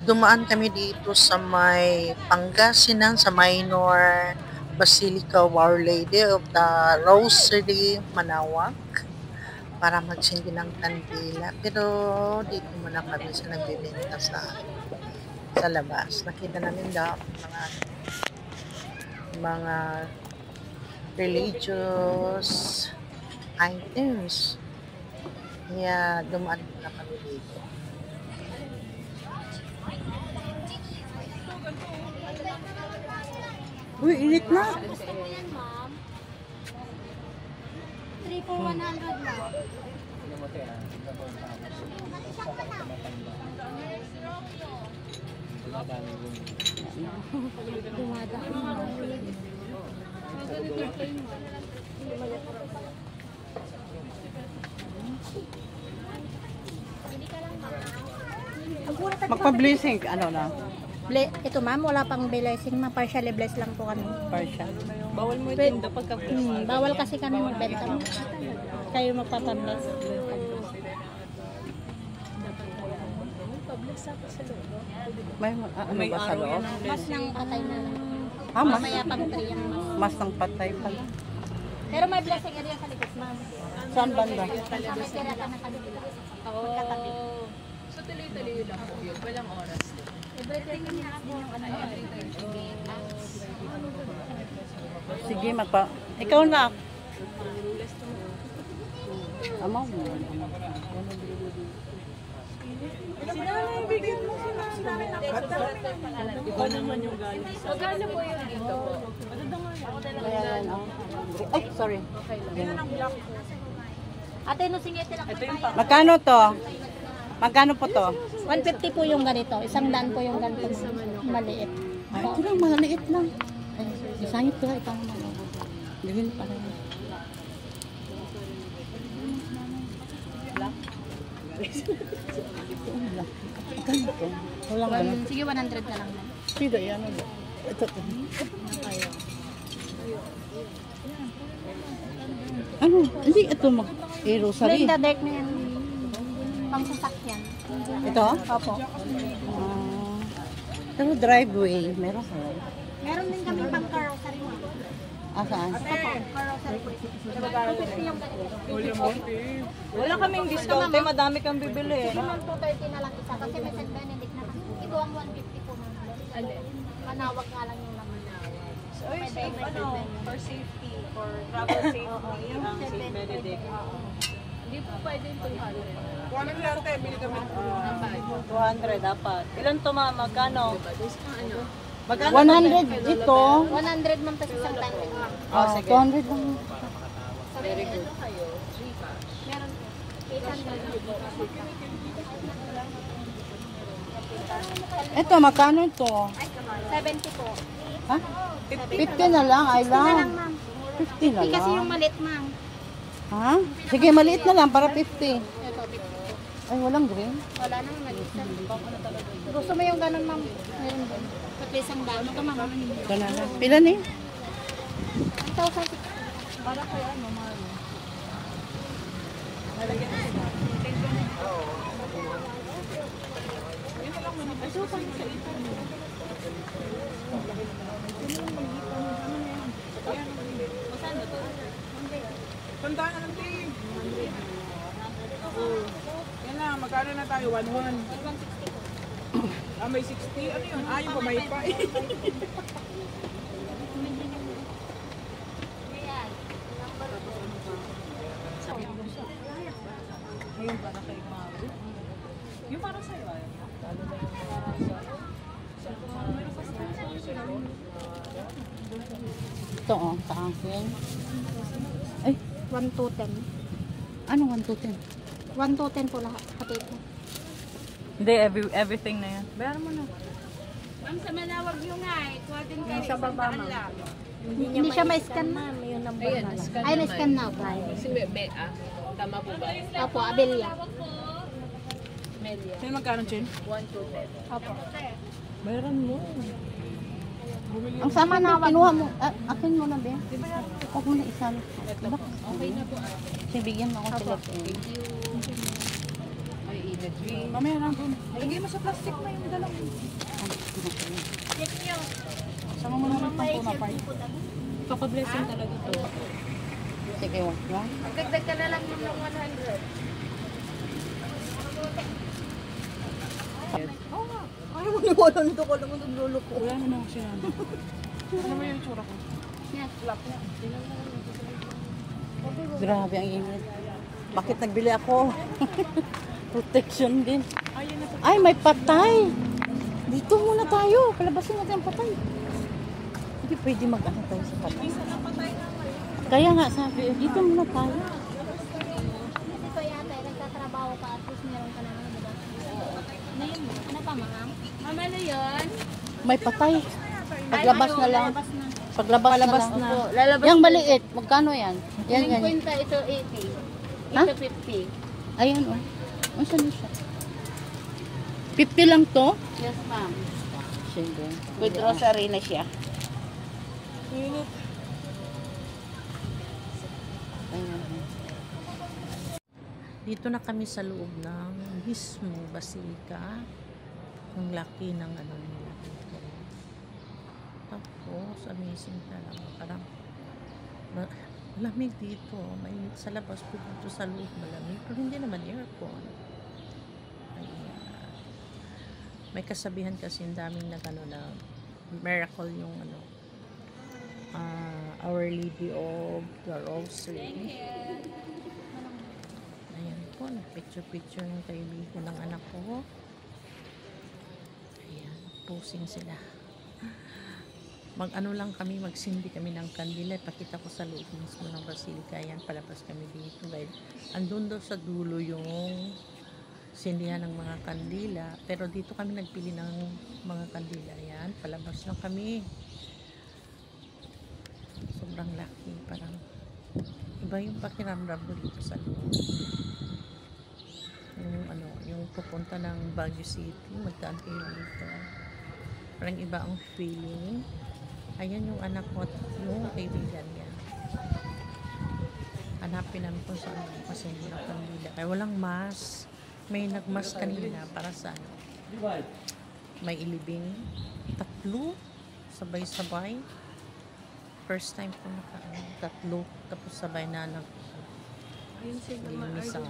dumaan kami dito sa may Pangasinan, sa Minor Basilica of Our Lady of the Rosary, Manaoag, para magsindi ng kandila. Pero dito muna kami sa nagbibenta sa labas. Nakita namin daw mga religious items. Kaya dumaan muna kami dito. Uy, init na. 3 for 100 lang. Magpa-blessing, ano na? Ito ma'am, wala pang blessing, ma'am. Partially blessed lang po kami. Partial. Bawal mo itinda pagka Bawal kasi kami magbenta. Kayo magpapabless. May ano ba sa loob? Mas nang patay na lang. Ah, mas? Mamaya pang 3 ang mas. Mas ng patay pala. Pero may blessing area sa likod, ma'am. Saan banda? Sa may kaya ka nakadikit. Magkatabi. So tuloy-tuloy lang po yun. Walang oras. Everything din yung ano. Sige, ikaw na. Amaw mo. Sinanay, bigyan mo sinanay ng bata. Ikaw naman yung galing sa... Magkano po yun dito? Ay, sorry. Ate, no singete lang. Magkano to? Magkano po to? 150 po yung ganito. 100 po yung ganito. Maliit. Ay, ito lang, maliit lang. Ay, isangit ko, ikaw naman. Gawin pa rin. Magkano to? Walang ano. Sige, 100 na lang. Sida, yan. Ito. Ano? Hindi, ito mag-rosary. Linda deck na yan. Pang sasakyan. Ito? Opo. Pero driveway, meron ka. Meron din kami pang carrossery mo. Ah, saan? Opo, carrossery po. 250 yung ganito. Wala kaming discount eh. Madami kang bibili eh. Sige ma'am, 230 na lang isa. Kasi may St. Benedict na kasi. Ito ang 150 po naman. Manawag nga lang yung naman. So, safe, ano, for safety, for travel safety, ang St. Benedict. Hindi po pwede yung 200. 100 tayo, bili kami. 200 dapat. Ilan to ma'am? Magkano? Magkano? 100 dito. 100 ma'am, tapos isang tandem. Oh, 200 lang. Very good. Meron 800. Ito, magkano ito? 70 po. Ha? 50 na lang, I 50 na lang lang. ma'am. 50 na 50 kasi yung lang. maliit ma'am. Ha? Sige, maliit na lang para 50. Ito, 50. Ay, walang green. Wala nang nag-isa. Gusto mo yung ganun ma'am? Meron din. Pati isang dano ka ma'am. Ganun na. Pila ni? 1,000. Para kaya ano, ma'am. Tandaan na ng team. Yan na, magkano na tayo? 1-1. Ah, may 60. Ano yun? Ah, yung pamay pa. Yung para kay Maru. Yung para sa'yo ay. Lalo na yung para sa... Ito, oh, sa akin. Ay, 1 to 10. ano 1 to 10? 1 to 10 po lahat. Pati ito. Hindi, everything na yan. Bayaran mo na. Ma'am, sa Manawag yung nga eh. Kuha din kayo Sa baba, ma'am. Hindi siya ma-scan ma'am. Yung number Ayan, na lang. scan Ay, naman. na-scan na po. Si Bea, tama po ba? Opo, Abelia. Melia. Sino magkano, Chin? 1 to 10. Opo. Bayaran mo. Ang sama na, kinuha mo. Akin mo na, be. Huwag mo na isa. Okay na po. Kasi bigyan mo ako sila. Thank you. Ay, ina-drink. Mamaya na po. Lagay mo sa plastic na yung dalawang. Paka-blessing talaga to. Sige, wag mo. Magdagdag ka na lang yung 100. Ayaw mo niwala nito ko naman naglulok ko. Wala naman ako sinabi. Yes. Grabe ang init. Bakit nagbili ako? Protection din. Ay, may patay. Dito muna tayo. Palabasin natin ang patay. Hindi pwede mag-ano tayo sa patay. Kaya nga sabi, dito muna tayo. Kasi ko yata, nagtatrabaho ka at least meron ka na naman, diba? Ano pa, ma'am? Ma'am, ano yun? May patay. Paglabas na lang. Paglabas na lang. Lalabas Yang maliit, magkano yan? Yan, yan. 50, ito 80. Ha? Ito 50. Ayan, oh. Ano siya? 50 lang to? Yes, ma'am. Sige. With rosary na siya. Ayan. Dito na kami sa loob ng mismo basilika. Ang laki ng ano nila dito. Tapos, amazing talaga. Parang malamig dito. Mainit sa labas po dito sa loob malamig. Pero hindi naman aircon. Ayan. May kasabihan kasi ang daming nagano na miracle yung ano. Our Lady of the Rosary. Ayan po, nagpicture-picture yung kaibigan ng anak ko. Ayan, posing sila. Mag-ano lang kami, magsindi kami ng kandila. Pakita ko sa loob mismo ng basilika. Ayan, palabas kami dito. Dahil andun daw sa dulo yung sindihan ng mga kandila. Pero dito kami nagpili ng mga kandila. Ayan, palabas lang kami. Sobrang laki, parang iba yung pakiramdam ko dito sa loob. Yung ano, yung pupunta ng Baguio City, magdaan kayo dito. Parang iba ang feeling. Ayan yung anak ko at yung kaibigan niya. Hanapin namin kung saan kasi hindi na kandila. Kaya walang mas. May nagmas kanina para sa ano. May ilibing. 3 sabay-sabay. First time ko tatlo tapos sabay na nag-linis ang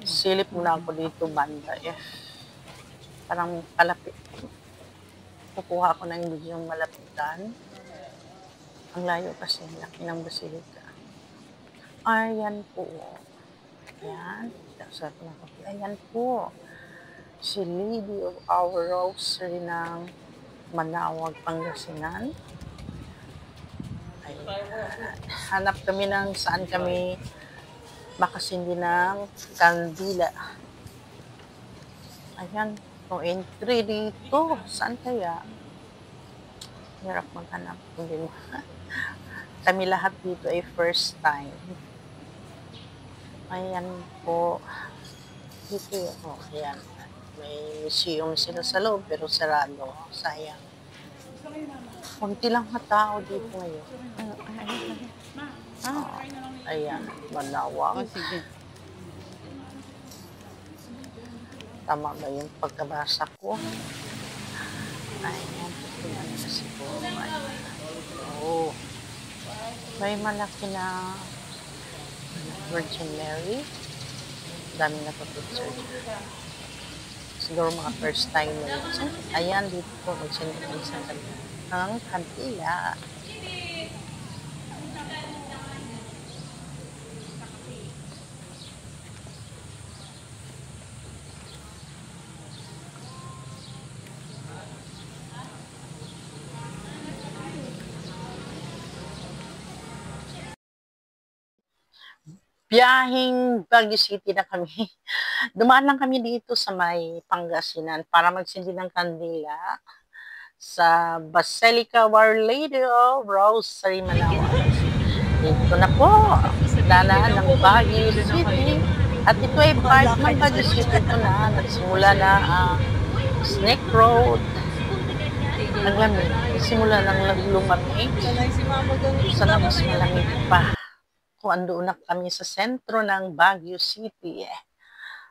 silip muna ako dito banda parang palapit kukuha ko ng yung malapitan ang layo kasi laki ng basilika. Ayan po, ayan ayan po si Lady of Our Rosary ng Manawag, Pangasinan. Hanap kami ng saan kami makasindi ng kandila. Ayan, no entry dito. Saan kaya? Hirap maghanap. Hindi mo. Kami lahat dito ay first time. Ayan po. Dito yun. Oh, ayan. May museum sila sa loob pero sarado. Sayang. Kunti lang na tao dito ngayon. Ayan, Manawag. Sige. Tama ba yung pagkabasa ko? Ayan, tingnan kasi po. Oh, may malaki na Virgin Mary. Daming napapicture dyan. Siguro mga first time na yun. Ayan, dito po, magsindi sa ang kandila. Biyahing Baguio City na kami. Dumaan lang kami dito sa may Pangasinan para magsindi ng kandila sa Basilica of Our Lady of Rosary, Manawag. Dito na po, daan ng Baguio City. At ito ay part ng Baguio City. Ito na, nagsimula na ang Snake Road. Naglamig. Simula lang lumamig. Sana mas malamig pa. Kung andoon na kami sa sentro ng Baguio City.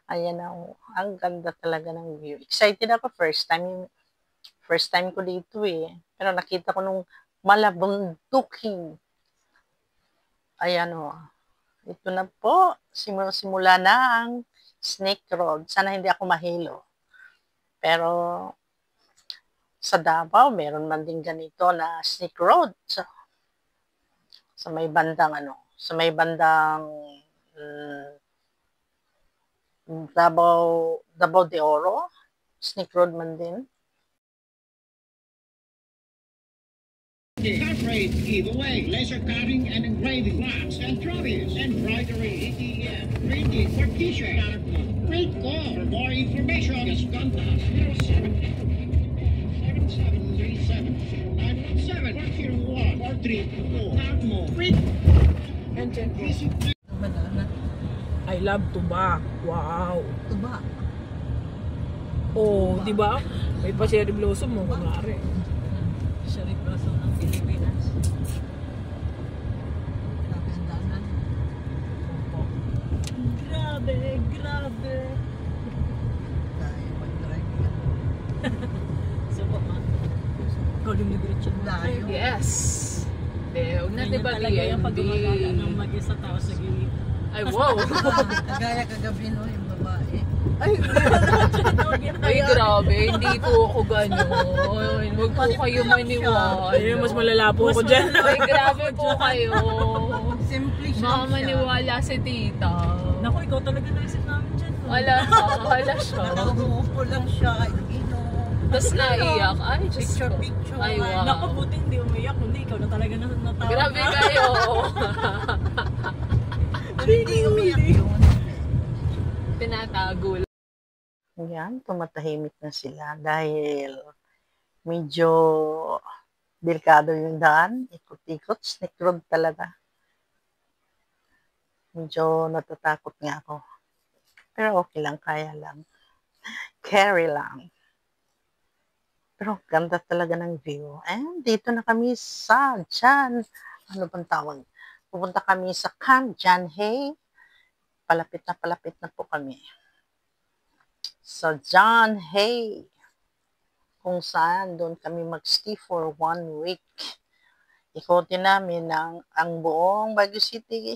Ayan na, ang ganda talaga ng view. Excited ako, first time ko dito Pero nakita ko nung malabunduking. Ayan o. Ito na po. Simula na ang Snake Road. Sana hindi ako mahilo. Pero sa Davao, meron man din ganito na Snake Road. Sa may bandang sa may bandang Davao de Oro. Snake Road man din. Carfreight giveaway, laser cutting and engraving wax and trophies, embroidery, ATM, printing for t-shirt. Great call. For more information, just contact 0737-917-401-434. I love tuba. Wow. Tuba. Oh, di ba? May pa cherry blossom mo, kunwari. Cherry blossom ng Pilipinas. Grabe, grabe. Dahil mag-drive. So, galing ni Gretchen. Layo. Yes. Huwag na diba Talaga yung pag gumagala ng mag-isa tao sa gilid. Ay, wow. Kagaya kagabi no, yung babae. Ay, grabe. Hindi po ako gano'n. Huwag po kayo maniwala. Ay, mas malala po ako dyan. Ay, grabe po kayo. Simple siya. Baka maniwala si tita. Naku, ikaw talaga naisip namin dyan. Wala siya. Nakaupo lang siya. Tapos naiyak. Ay, just Picture. Ay, wow. Naku, buti hindi umiyak. Kundi ikaw na talaga natawa. Grabe kayo. Hindi umiyak yun. Tinatago lang. Yan, tumatahimik na sila dahil medyo delikado yung daan. Ikot-ikot, Snake Road talaga. Medyo natatakot nga ako. Pero okay lang, kaya lang. Carry lang. Pero ganda talaga ng view. And dito na kami sa ano bang tawag? Pupunta kami sa Camp John Hay. Palapit na po kami. Sa John Hay. Kung saan doon kami mag-stay for 1 week. Ikotin namin ang buong Baguio City.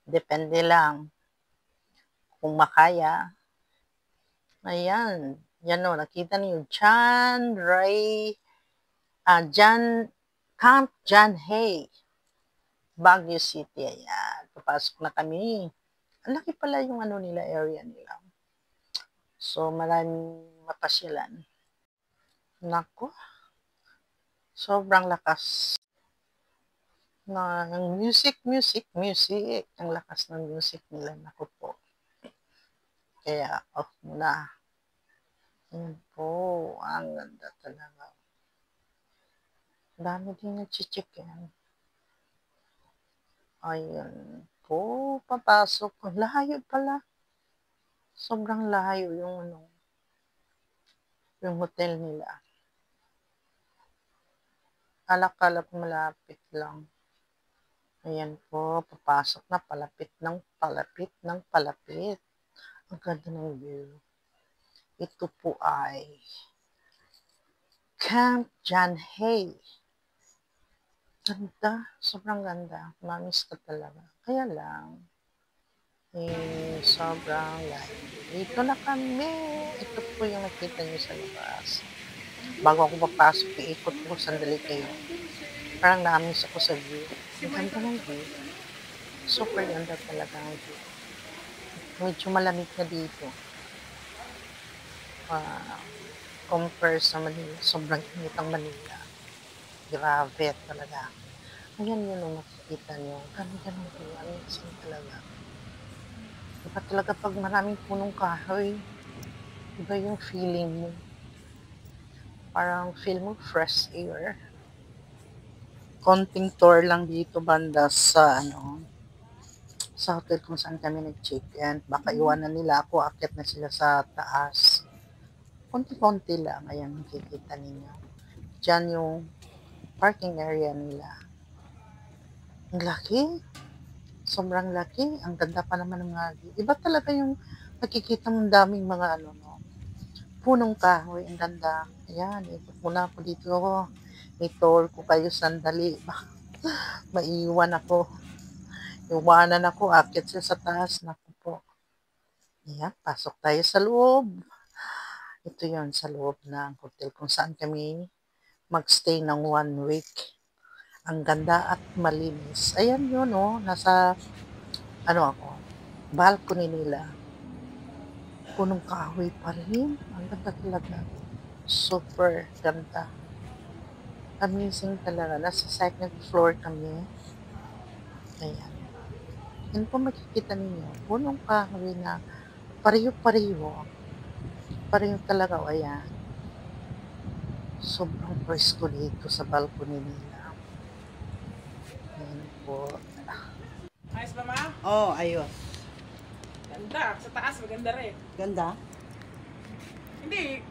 Depende lang kung makaya. Ayan. Yan o, nakita niyo. Camp John Hay. Baguio City. Ayan. Papasok na kami. Ang laki pala yung area nila. So, maraming mapasyalan. Nako. Sobrang lakas ng music. Ang lakas ng music nila. Nako po. Kaya, off muna. Ayan po. Ang ganda talaga. Dami din nag-check yan. Ayan po. Papasok. Layo pala. Sobrang layo yung hotel nila. Alak-alak malapit lang. Ayan po, papasok na palapit. Ang ganda ng view. Ito po ay Camp John Hay. Ganda, sobrang ganda. Mamiss ka talaga. Kaya lang, sobrang layo. Dito na kami. Ito po yung nakita niyo sa labas. Bago ako papasok, iikot ko sandali kayo. Parang namiss ako sa view. Ang ganda ng view. Super ganda talaga ang view. Medyo malamig na dito. Compare sa Manila. Sobrang init ang Manila. Grabe talaga. Ayan yun ang nakikita nyo. Ganda ng view. Amazing talaga. Iba talaga pag maraming punong kahoy. Iba yung feeling mo. Parang feel mo fresh air. Konting tour lang dito banda sa sa hotel kung saan kami nag-check-in. Baka iwanan nila ako, akit na sila sa taas. Konti-konti lang. Ayan, makikita ninyo. Diyan yung parking area nila. Ang laki. Sobrang laki. Ang ganda pa naman ng mga iba talaga yung nakikita mong daming mga punong kahoy. Ang ganda. Ayan, ikot muna ako dito. I-tour ko kayo sandali. Maiwan ako. Iwanan ako. Akit siya sa taas. Naku po. Ayan, pasok tayo sa loob. Ito yon sa loob ng hotel kung saan kami magstay ng 1 week. Ang ganda at malinis. Ayan yun, oh. Nasa, balcony nila. Punong kahoy pa rin. Ang ganda talaga. Super ganda. Amazing talaga. Nasa second floor kami. Ayan. Yan po makikita ninyo. Punong kahoy na pareho-pareho. Pareho talaga. Ayan. Sobrang presko dito sa balcony nila. Ayan po. Ayos ba, ma? Oh, ayos. Ganda. Sa taas, maganda rin. Ganda. Hindi,